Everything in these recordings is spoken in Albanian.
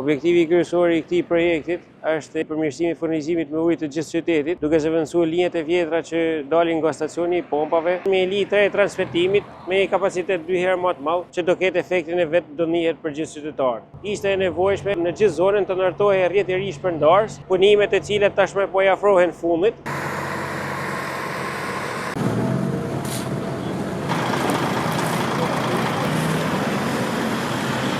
Objektivi kryesor I këtij projektit është përmirësimi I furnizimit me ujë të gjithë qytetit, duke zëvendësuar linjat e vjetra që dalin nga stacioni I pompave, me linjë të transmetimit me kapacitet 2 herë më të madh, që do ketë efektin e vet do njihet për gjithë qytetarët. Ishte e nevojshme në gjithë zonën të ndërtohej rrjet I ri shpërndarës, punimet e cilat tashmë po I afrohen fundit.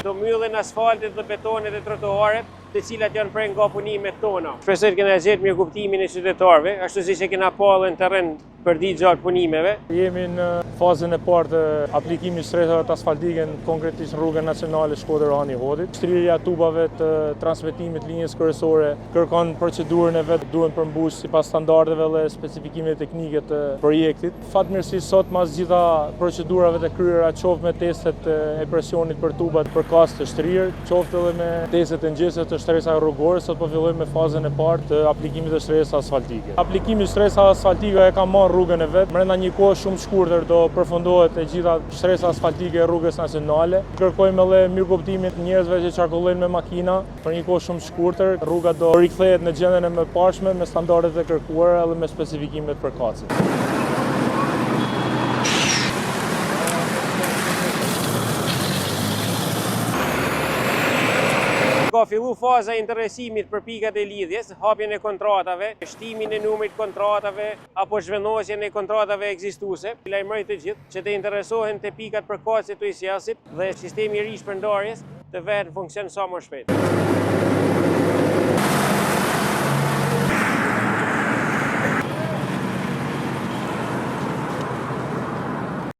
Do mbyllen asfaltet dhe betonet e trotuaret, të cilat janë prej nga punimet tona. Shpresoj të kena gjetë mirëkuptimin e qytetarëve, ashtu siç e kena pasur në terren për ditë gjatë punimeve. Jemi në fazën e parë të aplikimit shtresave të asfaltike konkretisht në rrugën nacionale Shkodër-Hani-Hodit. Shtrirja e tubave të transmetimit linjës kryesore kërkon procedurën e vet, duhen përmbush sipas standardeve dhe specifikimeve teknike të projektit. Fatmirësisht sot mas gjitha procedurave të kryera, qoftë me testet e presionit për tubat për kasë të shtrirë, qoftë edhe me testet e ngjeshës të shtresave rrugore, sot po fillojmë me fazën e parë të aplikimit të shtresave asfaltike. Aplikimi I shtresave asfaltike e ka marrë rrugën e vet. Brenda një kohë shumë shkurtër do përfundohet e gjitha shtresa asfaltike e rrugës nacionale. Kërkojmë edhe mirëkuptimin e njerëzve që qarkullojnë me makina për një kohë shumë shkurtër. Rruga do rikthehet në gjendjen e mëparshme me standardet e kërkuara dhe me specifikimet e përkatësit. Ka fillu faza e interesimit për pikat e lidhjes, hapjen e kontratave, shtimin e numrit kontratave apo zhvendosjen e kontratave ekzistuese. Lajmëroj të gjithë që të interesohen te pikat përkatëse të ISIAS-it dhe sistemi I ri shpërndarjes të vetë në funksion sa më shpejt.